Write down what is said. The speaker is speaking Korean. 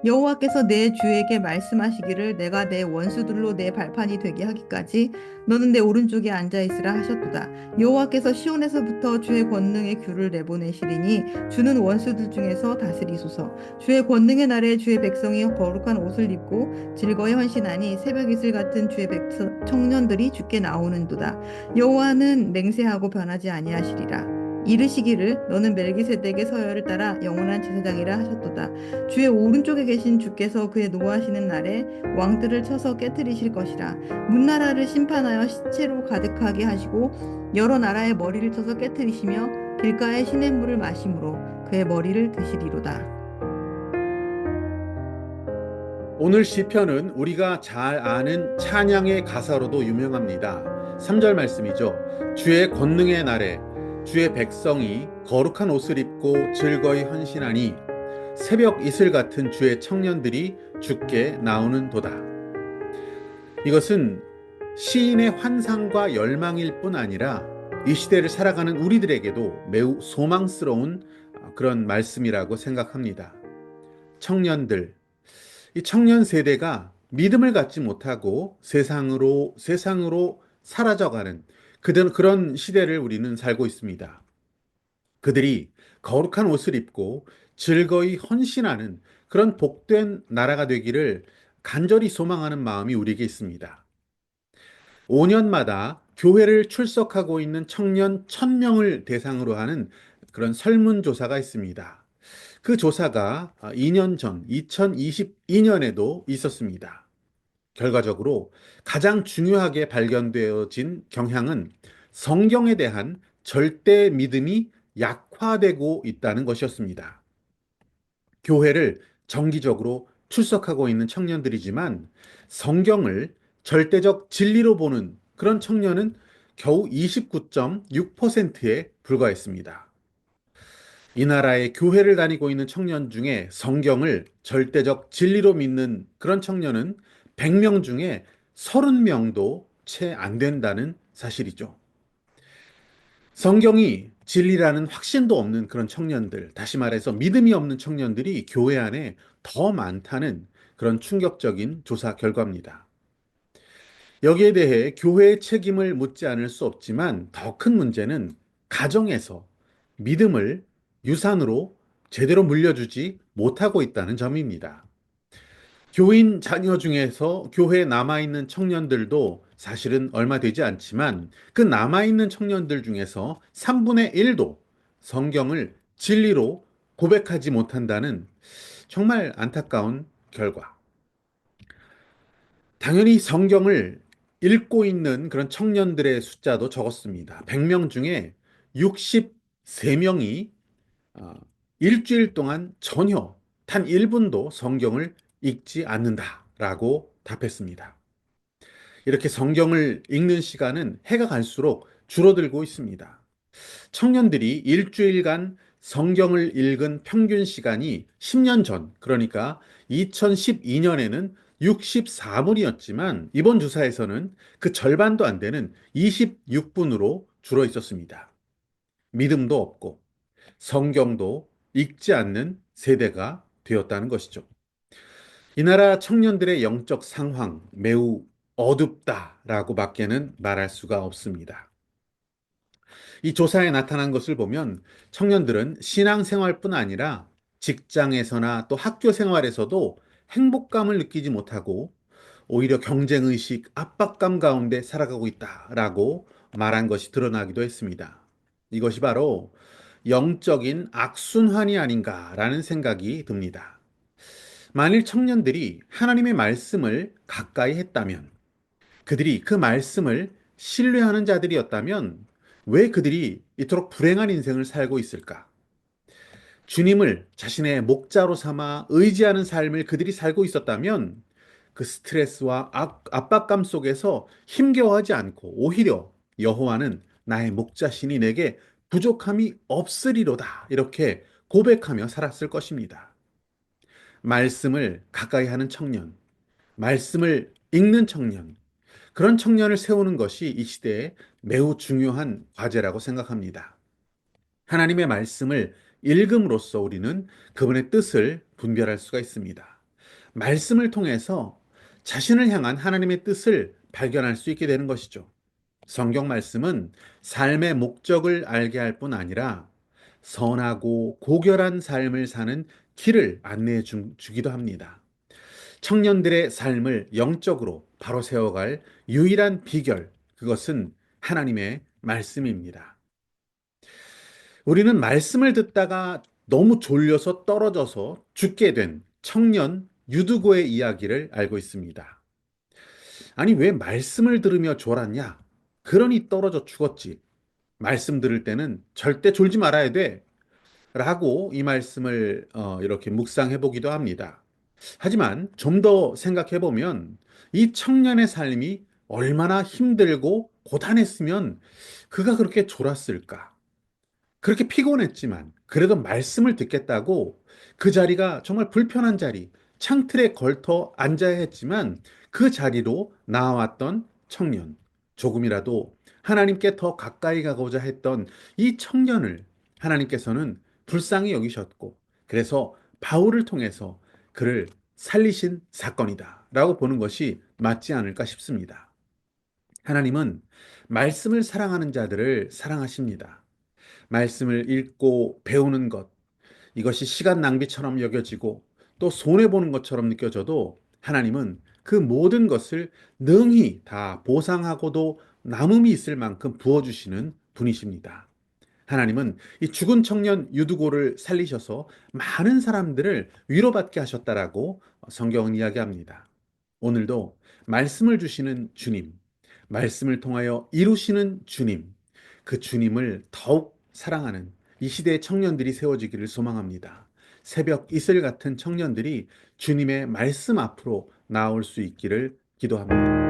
여호와께서 내 주에게 말씀하시기를 내가 내 원수들로 내 발판이 되게 하기까지 너는 내 오른쪽에 앉아 있으라 하셨도다. 여호와께서 시온에서부터 주의 권능의 규를 내보내시리니 주는 원수들 중에서 다스리소서. 주의 권능의 날에 주의 백성이 거룩한 옷을 입고 즐거이 헌신하니 새벽 이슬 같은 주의 청년들이 주께 나오는도다. 여호와는 맹세하고 변하지 아니하시리라. 이르시기를 너는 멜기세덱의 서열을 따라 영원한 제사장이라 하셨도다. 주의 오른쪽에 계신 주께서 그의 노하시는 날에 왕들을 쳐서 깨뜨리실 것이라. 문나라를 심판하여 시체로 가득하게 하시고 여러 나라의 머리를 쳐서 깨뜨리시며 길가의 시냇물을 마심으로 그의 머리를 드시리로다. 오늘 시편은 우리가 잘 아는 찬양의 가사로도 유명합니다. 3절 말씀이죠. 주의 권능의 날에 주의 백성이 거룩한 옷을 입고 즐거이 헌신하니 새벽 이슬 같은 주의 청년들이 주께 나오는 도다. 이것은 시인의 환상과 열망일 뿐 아니라 이 시대를 살아가는 우리들에게도 매우 소망스러운 그런 말씀이라고 생각합니다. 청년들, 이 청년 세대가 믿음을 갖지 못하고 세상으로 사라져가는 그런 시대를 우리는 살고 있습니다. 그들이 거룩한 옷을 입고 즐거이 헌신하는 그런 복된 나라가 되기를 간절히 소망하는 마음이 우리에게 있습니다. 5년마다 교회를 출석하고 있는 청년 1000명을 대상으로 하는 그런 설문조사가 있습니다. 그 조사가 2년 전 2022년에도 있었습니다. 결과적으로 가장 중요하게 발견되어진 경향은 성경에 대한 절대 믿음이 약화되고 있다는 것이었습니다. 교회를 정기적으로 출석하고 있는 청년들이지만 성경을 절대적 진리로 보는 그런 청년은 겨우 29.6%에 불과했습니다. 이 나라의 교회를 다니고 있는 청년 중에 성경을 절대적 진리로 믿는 그런 청년은 100명 중에 30명도 채 안 된다는 사실이죠. 성경이 진리라는 확신도 없는 그런 청년들, 다시 말해서 믿음이 없는 청년들이 교회 안에 더 많다는 그런 충격적인 조사 결과입니다. 여기에 대해 교회의 책임을 묻지 않을 수 없지만 더 큰 문제는 가정에서 믿음을 유산으로 제대로 물려주지 못하고 있다는 점입니다. 교인 자녀 중에서 교회에 남아있는 청년들도 사실은 얼마 되지 않지만 그 남아있는 청년들 중에서 3분의 1도 성경을 진리로 고백하지 못한다는 정말 안타까운 결과. 당연히 성경을 읽고 있는 그런 청년들의 숫자도 적었습니다. 100명 중에 63명이 일주일 동안 전혀 단 1분도 성경을 읽지 않는다라고 답했습니다. 이렇게 성경을 읽는 시간은 해가 갈수록 줄어들고 있습니다. 청년들이 일주일간 성경을 읽은 평균 시간이 10년 전, 그러니까 2012년에는 64분이었지만 이번 조사에서는 그 절반도 안 되는 26분으로 줄어 있었습니다. 믿음도 없고 성경도 읽지 않는 세대가 되었다는 것이죠. 이 나라 청년들의 영적 상황 매우 어둡다라고 밖에는 말할 수가 없습니다. 이 조사에 나타난 것을 보면 청년들은 신앙생활뿐 아니라 직장에서나 또 학교 생활에서도 행복감을 느끼지 못하고 오히려 경쟁의식, 압박감 가운데 살아가고 있다라고 말한 것이 드러나기도 했습니다. 이것이 바로 영적인 악순환이 아닌가라는 생각이 듭니다. 만일 청년들이 하나님의 말씀을 가까이 했다면, 그들이 그 말씀을 신뢰하는 자들이었다면, 왜 그들이 이토록 불행한 인생을 살고 있을까? 주님을 자신의 목자로 삼아 의지하는 삶을 그들이 살고 있었다면, 그 스트레스와 압박감 속에서 힘겨워하지 않고 오히려 여호와는 나의 목자시니 내게 부족함이 없으리로다. 이렇게 고백하며 살았을 것입니다. 말씀을 가까이 하는 청년, 말씀을 읽는 청년, 그런 청년을 세우는 것이 이 시대에 매우 중요한 과제라고 생각합니다. 하나님의 말씀을 읽음으로써 우리는 그분의 뜻을 분별할 수가 있습니다. 말씀을 통해서 자신을 향한 하나님의 뜻을 발견할 수 있게 되는 것이죠. 성경 말씀은 삶의 목적을 알게 할 뿐 아니라 선하고 고결한 삶을 사는 길을 안내해 주기도 합니다. 청년들의 삶을 영적으로 바로 세워갈 유일한 비결, 그것은 하나님의 말씀입니다. 우리는 말씀을 듣다가 너무 졸려서 떨어져서 죽게 된 청년 유두고의 이야기를 알고 있습니다. 아니, 왜 말씀을 들으며 졸았냐? 그러니 떨어져 죽었지. 말씀 들을 때는 절대 졸지 말아야 돼. 라고 이 말씀을 이렇게 묵상해 보기도 합니다. 하지만 좀 더 생각해 보면 이 청년의 삶이 얼마나 힘들고 고단했으면 그가 그렇게 졸았을까? 그렇게 피곤했지만 그래도 말씀을 듣겠다고 그 자리가 정말 불편한 자리, 창틀에 걸터 앉아야 했지만 그 자리로 나왔던 청년, 조금이라도 하나님께 더 가까이 가고자 했던 이 청년을 하나님께서는 불쌍히 여기셨고, 그래서 바울을 통해서 그를 살리신 사건이다 라고 보는 것이 맞지 않을까 싶습니다. 하나님은 말씀을 사랑하는 자들을 사랑하십니다. 말씀을 읽고 배우는 것, 이것이 시간 낭비처럼 여겨지고 또 손해보는 것처럼 느껴져도 하나님은 그 모든 것을 능히 다 보상하고도 남음이 있을 만큼 부어주시는 분이십니다. 하나님은 이 죽은 청년 유두고를 살리셔서 많은 사람들을 위로받게 하셨다라고 성경은 이야기합니다. 오늘도 말씀을 주시는 주님, 말씀을 통하여 이루시는 주님, 그 주님을 더욱 사랑하는 이 시대의 청년들이 세워지기를 소망합니다. 새벽 이슬 같은 청년들이 주님의 말씀 앞으로 나올 수 있기를 기도합니다.